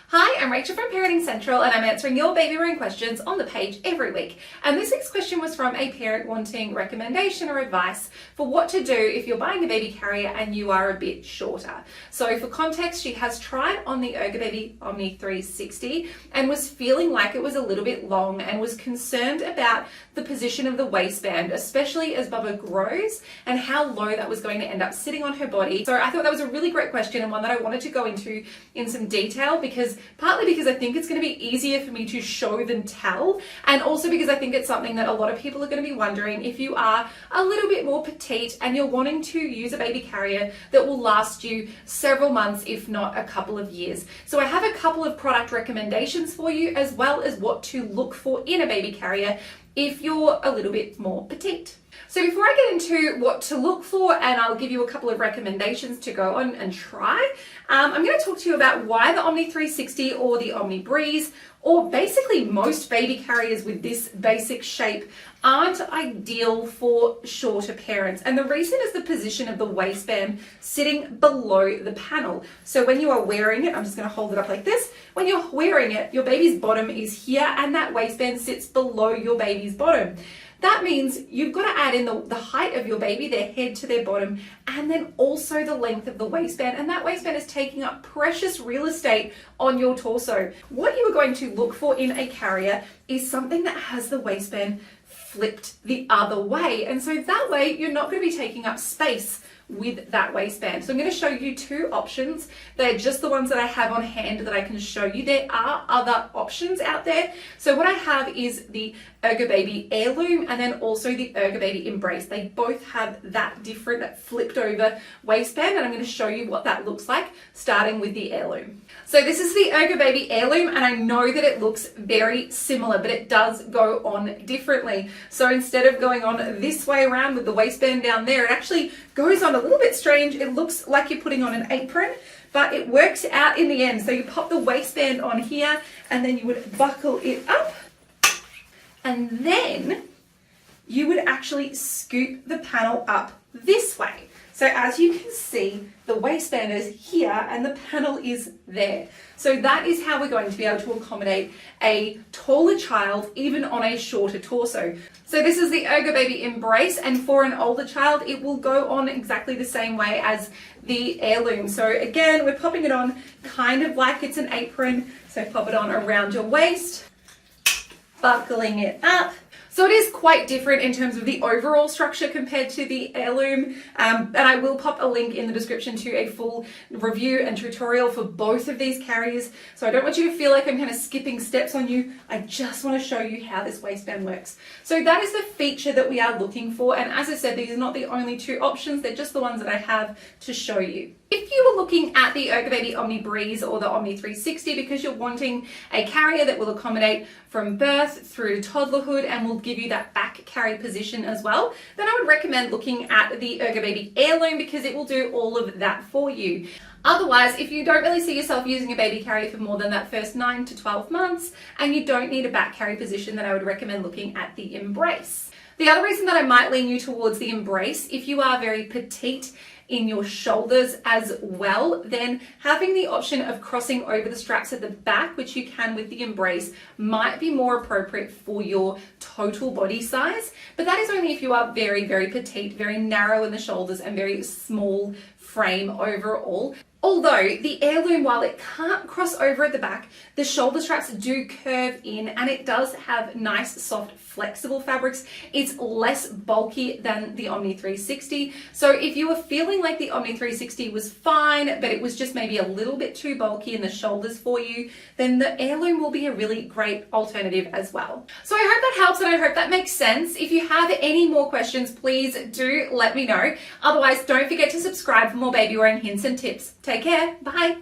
Hi, I'm Rachel from Parenting Central and I'm answering your baby wearing questions on the page every week. And this week's question was from a parent wanting recommendation or advice for what to do if you're buying a baby carrier and you are a bit shorter. So for context, she has tried on the Ergobaby Omni 360 and was feeling like it was a little bit long and was concerned about the position of the waistband, especially as Bubba grows and how low that was going to end up sitting on her body. So I thought that was a really great question and one that I wanted to go into in some detail partly because I think it's going to be easier for me to show than tell, and also because I think it's something that a lot of people are going to be wondering if you are a little bit more petite and you're wanting to use a baby carrier that will last you several months, if not a couple of years. So I have a couple of product recommendations for you, as well as what to look for in a baby carrier if you're a little bit more petite. So before I get into what to look for, and I'll give you a couple of recommendations to go on and try, I'm going to talk to you about why the Omni 360 or the Omni Breeze, or basically most baby carriers with this basic shape, aren't ideal for shorter parents. And the reason is the position of the waistband sitting below the panel. So when you are wearing it, I'm just going to hold it up like this. When you're wearing it, your baby's bottom is here and that waistband sits below your baby's bottom. That means you've got to add in the height of your baby, their head to their bottom, and then also the length of the waistband. And that waistband is taking up precious real estate on your torso. What you are going to look for in a carrier is something that has the waistband flipped the other way. And so that way you're not going to be taking up space with that waistband. So I'm going to show you two options. They're just the ones that I have on hand that I can show you. There are other options out there. So what I have is the Ergobaby Heirloom and then also the Ergobaby Embrace. They both have that different flipped over waistband, and I'm going to show you what that looks like, starting with the Heirloom. So this is the Ergobaby Heirloom, and I know that it looks very similar, but it does go on differently. So instead of going on this way around with the waistband down there, it actually goes on a little bit strange. It looks like you're putting on an apron, but it works out in the end. So you pop the waistband on here and then you would buckle it up, and then you would actually scoop the panel up this way. So as you can see, the waistband is here and the panel is there. So that is how we're going to be able to accommodate a taller child, even on a shorter torso. So this is the Ergobaby Embrace, and for an older child, it will go on exactly the same way as the Heirloom. So again, we're popping it on kind of like it's an apron. So pop it on around your waist, buckling it up. So it is quite different in terms of the overall structure compared to the Heirloom, and I will pop a link in the description to a full review and tutorial for both of these carriers. So I don't want you to feel like I'm kind of skipping steps on you. I just want to show you how this waistband works. So that is the feature that we are looking for, and as I said, these are not the only two options, they're just the ones that I have to show you. If you were looking at the Ergobaby Omni Breeze or the Omni 360 because you're wanting a carrier that will accommodate from birth through toddlerhood and will give you that back carry position as well, then I would recommend looking at the Ergobaby Heirloom because it will do all of that for you. Otherwise, if you don't really see yourself using a baby carrier for more than that first 9 to 12 months and you don't need a back carry position, then I would recommend looking at the Embrace. The other reason that I might lean you towards the Embrace, if you are very petite in your shoulders as well, then having the option of crossing over the straps at the back, which you can with the Embrace, might be more appropriate for your total body size. But that is only if you are very, very petite, very narrow in the shoulders and very small frame overall. Although the Heirloom, while it can't cross over at the back, the shoulder straps do curve in and it does have nice, soft, flexible fabrics. It's less bulky than the Omni 360. So if you were feeling like the Omni 360 was fine, but it was just maybe a little bit too bulky in the shoulders for you, then the Heirloom will be a really great alternative as well. So I hope that helps and I hope that makes sense. If you have any more questions, please do let me know. Otherwise, don't forget to subscribe for more baby wearing hints and tips. Take care. Bye.